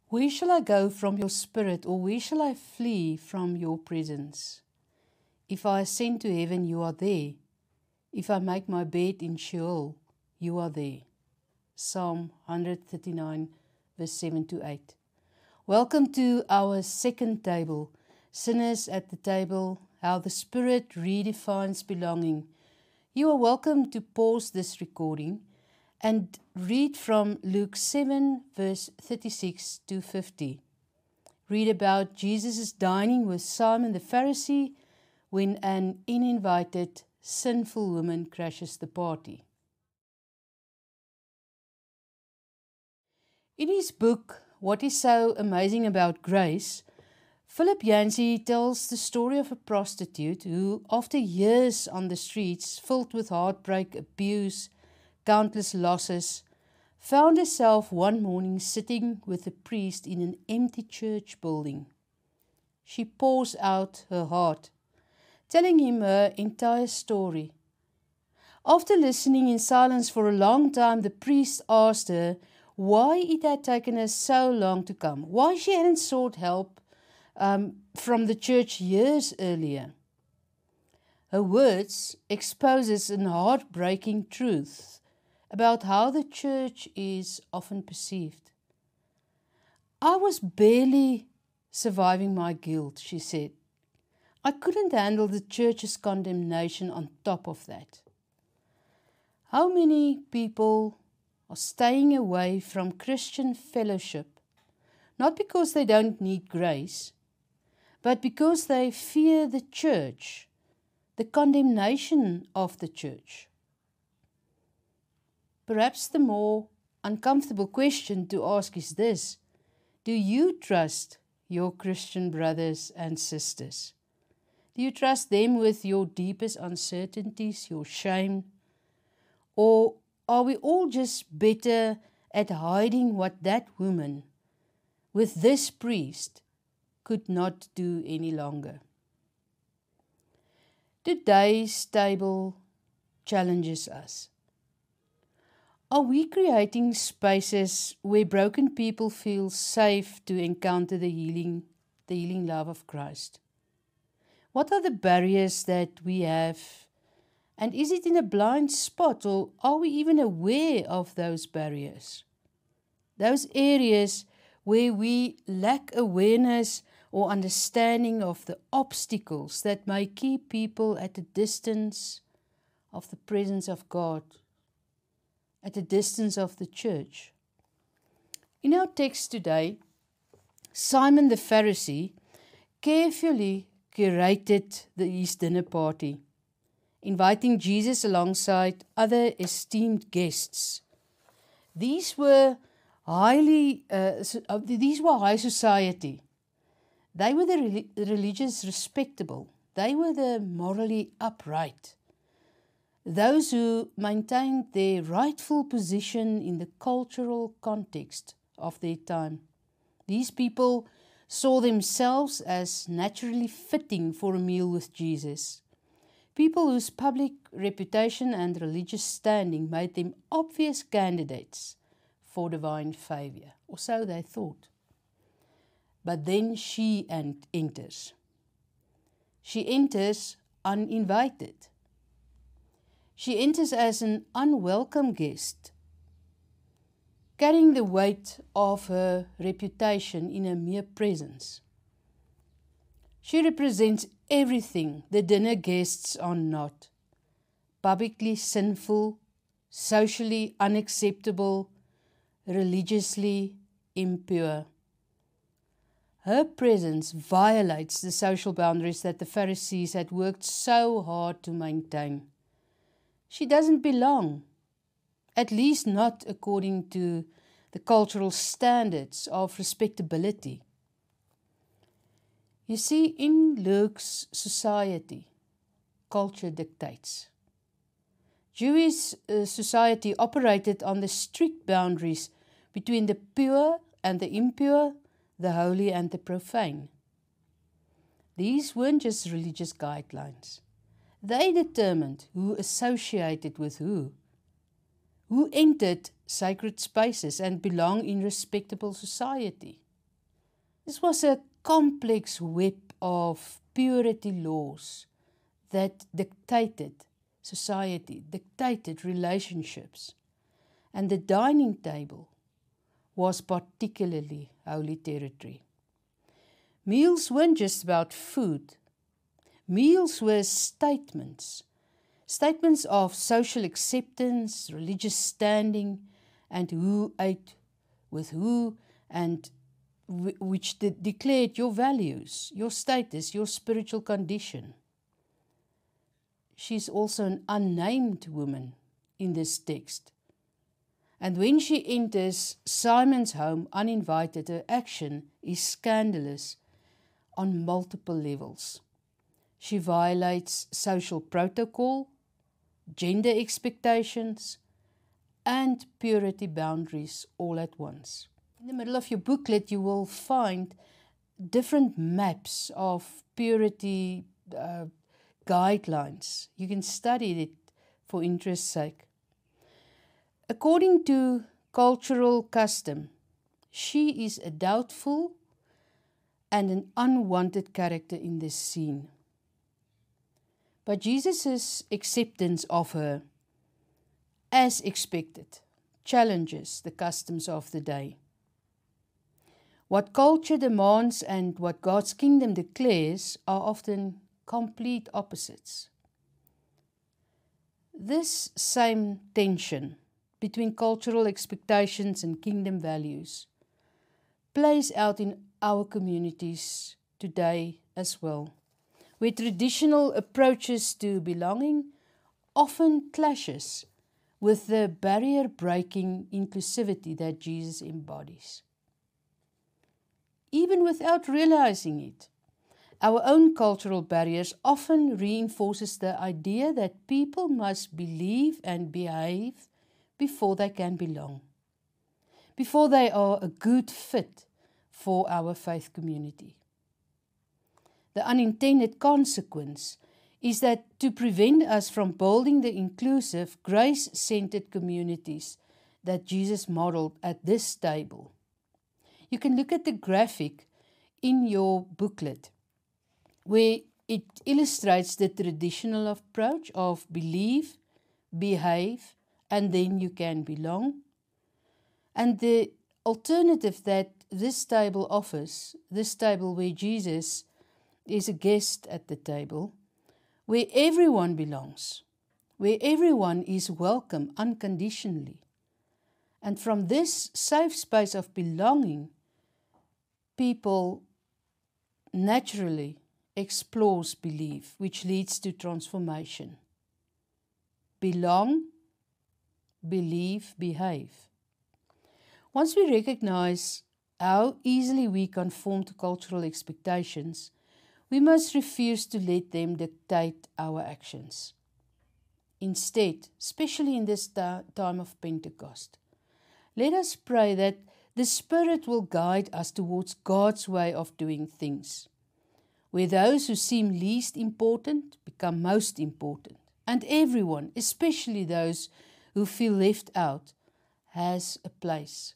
Where shall I go from your spirit, or where shall I flee from your presence? If I ascend to heaven, you are there. If I make my bed in Sheol, you are there. Psalm 139, verse 7 to 8. Welcome to our second table, Sinners at the Table, how the Spirit redefines belonging. You are welcome to pause this recording and read from Luke 7, verse 36 to 50. Read about Jesus' dining with Simon the Pharisee when an uninvited, sinful woman crashes the party. In his book, What is So Amazing About Grace, Philip Yancey tells the story of a prostitute who, after years on the streets filled with heartbreak, abuse, countless losses, found herself one morning sitting with a priest in an empty church building. She pours out her heart, telling him her entire story. After listening in silence for a long time, the priest asked her why it had taken her so long to come, why she hadn't sought help from the church years earlier. Her words exposes an heartbreaking truth about how the church is often perceived. I was barely surviving my guilt, she said. I couldn't handle the church's condemnation on top of that. How many people are staying away from Christian fellowship, not because they don't need grace, but because they fear the church, the condemnation of the church. Perhaps the more uncomfortable question to ask is this: do you trust your Christian brothers and sisters? Do you trust them with your deepest uncertainties, your shame? Or are we all just better at hiding what that woman with this priest could not do any longer? Today's table challenges us. Are we creating spaces where broken people feel safe to encounter the healing love of Christ? What are the barriers that we have? And is it in a blind spot, or are we even aware of those barriers? Those areas where we lack awareness or understanding of the obstacles that may keep people at a distance of the presence of God, at a distance of the church. In our text today, Simon the Pharisee carefully curated his dinner party, inviting Jesus alongside other esteemed guests. These were high society. They were the religious respectable. They were the morally upright. Those who maintained their rightful position in the cultural context of their time. These people saw themselves as naturally fitting for a meal with Jesus. People whose public reputation and religious standing made them obvious candidates for divine favor, or so they thought. But then she enters. She enters uninvited. She enters as an unwelcome guest, carrying the weight of her reputation in her mere presence. She represents everything the dinner guests are not: publicly sinful, socially unacceptable, religiously impure. Her presence violates the social boundaries that the Pharisees had worked so hard to maintain. She doesn't belong, at least not according to the cultural standards of respectability. You see, in Luke's society, culture dictates. Jewish society operated on the strict boundaries between the pure and the impure, the holy and the profane. These weren't just religious guidelines. They determined who associated with who entered sacred spaces and belonged in respectable society. This was a complex web of purity laws that dictated society, dictated relationships. And the dining table was particularly holy territory. Meals weren't just about food. Meals were statements of social acceptance, religious standing, and who ate with who, and which declared your values, your status, your spiritual condition. She's also an unnamed woman in this text. And when she enters Simon's home uninvited, her action is scandalous on multiple levels. She violates social protocol, gender expectations, and purity boundaries all at once. In the middle of your booklet, you will find different maps of purity guidelines. You can study it for interest's sake. According to cultural custom, she is a doubtful and an unwanted character in this scene. But Jesus' acceptance of her, as expected, challenges the customs of the day. What culture demands and what God's kingdom declares are often complete opposites. This same tension between cultural expectations and kingdom values plays out in our communities today as well, where traditional approaches to belonging often clashes with the barrier-breaking inclusivity that Jesus embodies. Even without realizing it, our own cultural barriers often reinforces the idea that people must believe and behave before they can belong, before they are a good fit for our faith community. The unintended consequence is that to prevent us from building the inclusive, grace-centered communities that Jesus modeled at this table. You can look at the graphic in your booklet where it illustrates the traditional approach of believe, behave, and then you can belong. And the alternative that this table offers, this table where Jesus is a guest at the table, where everyone belongs, where everyone is welcome unconditionally. And from this safe space of belonging, people naturally explores belief, which leads to transformation. Belong, believe, behave. Once we recognize how easily we conform to cultural expectations, we must refuse to let them dictate our actions. Instead, especially in this time of Pentecost, let us pray that the Spirit will guide us towards God's way of doing things, where those who seem least important become most important, and everyone, especially those who feel left out, has a place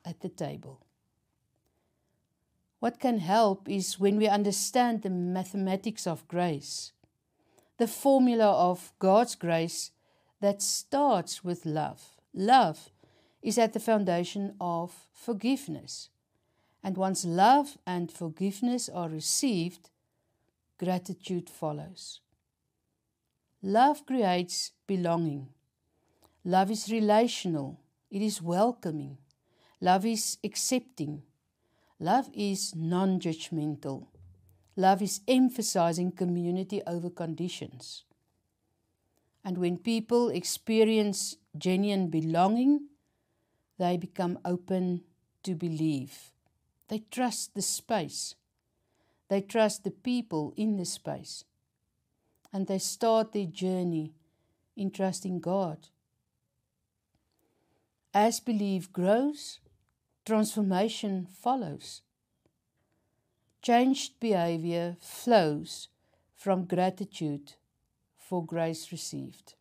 at the table. What can help is when we understand the mathematics of grace, the formula of God's grace that starts with love. Love is at the foundation of forgiveness. And once love and forgiveness are received, gratitude follows. Love creates belonging. Love is relational. It is welcoming. Love is accepting. Love is non-judgmental. Love is emphasizing community over conditions. And when people experience genuine belonging, they become open to believe. They trust the space. They trust the people in the space. And they start their journey in trusting God. As belief grows, transformation follows. Changed behavior flows from gratitude for grace received.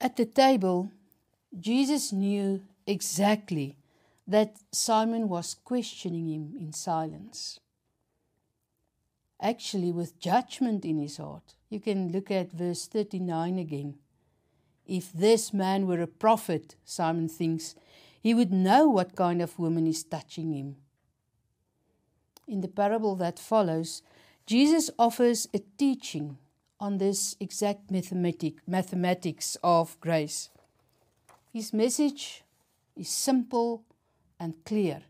At the table, Jesus knew exactly that Simon was questioning him in silence. Actually, with judgment in his heart. You can look at verse 39 again. If this man were a prophet, Simon thinks, he would know what kind of woman is touching him. In the parable that follows, Jesus offers a teaching on this exact mathematics of grace. His message is simple and clear.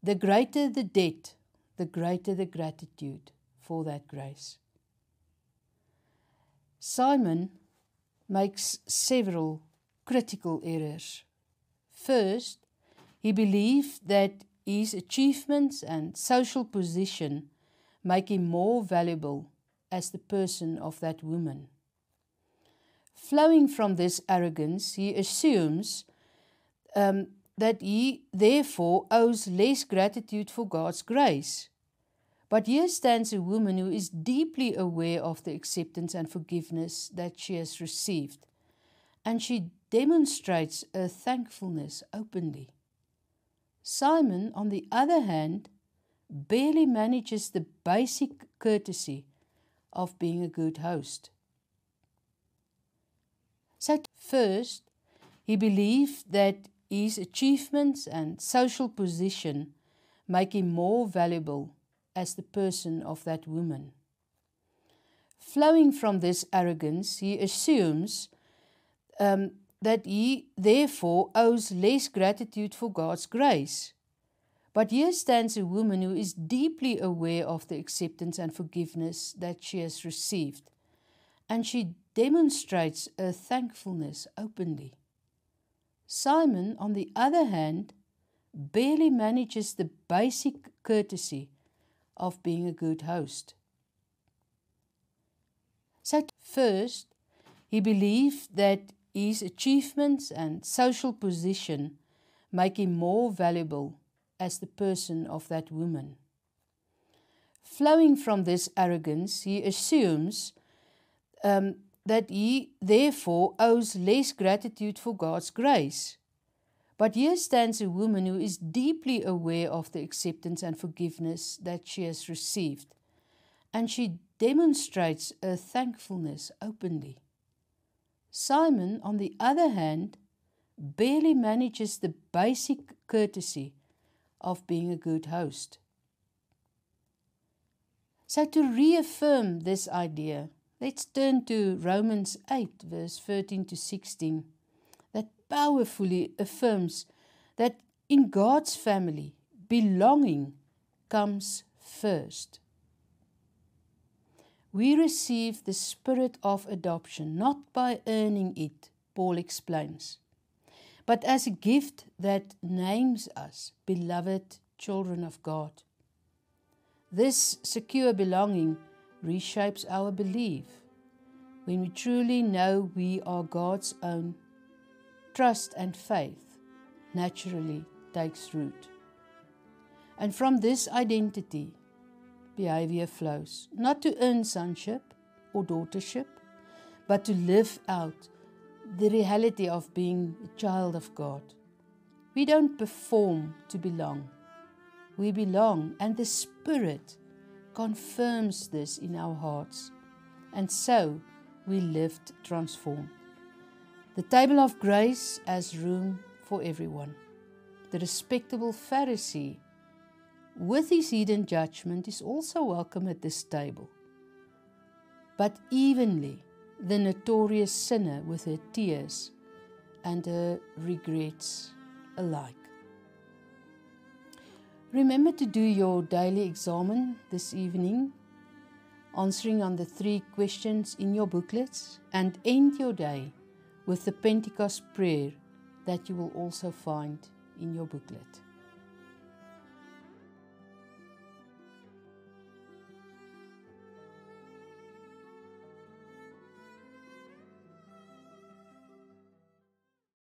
The greater the debt, the greater the gratitude for that grace. Simon makes several critical errors. First, he believed that his achievements and social position make him more valuable as the person of that woman. Flowing from this arrogance, he assumes that he therefore owes less gratitude for God's grace. But here stands a woman who is deeply aware of the acceptance and forgiveness that she has received, and she demonstrates her thankfulness openly. Simon, on the other hand, barely manages the basic courtesy of being a good host. So first, he believed that his achievements and social position make him more valuable as the person of that woman. Flowing from this arrogance, he assumes that he therefore owes less gratitude for God's grace. But here stands a woman who is deeply aware of the acceptance and forgiveness that she has received, and she demonstrates her thankfulness openly. Simon, on the other hand, barely manages the basic courtesy of being a good host. So first, he believed that his achievements and social position make him more valuable as the person of that woman. Flowing from this arrogance, he assumes that he therefore owes less gratitude for God's grace. But here stands a woman who is deeply aware of the acceptance and forgiveness that she has received, and she demonstrates her thankfulness openly. Simon, on the other hand, barely manages the basic courtesy of being a good host. So to reaffirm this idea, let's turn to Romans 8, verse 13 to 16. That powerfully affirms that in God's family, belonging comes first. We receive the spirit of adoption, not by earning it, Paul explains, but as a gift that names us beloved children of God. This secure belonging reshapes our belief. When we truly know we are God's own, trust and faith naturally takes root. And from this identity, behavior flows, not to earn sonship or daughtership, but to live out the reality of being a child of God. We don't perform to belong. We belong, and the Spirit confirms this in our hearts. And so we lived transformed. The table of grace has room for everyone. The respectable Pharisee, with his hidden judgment, is also welcome at this table. But evenly, the notorious sinner with her tears and her regrets alike. Remember to do your daily examen this evening, answering on the 3 questions in your booklets, and end your day with the Pentecost prayer that you will also find in your booklet.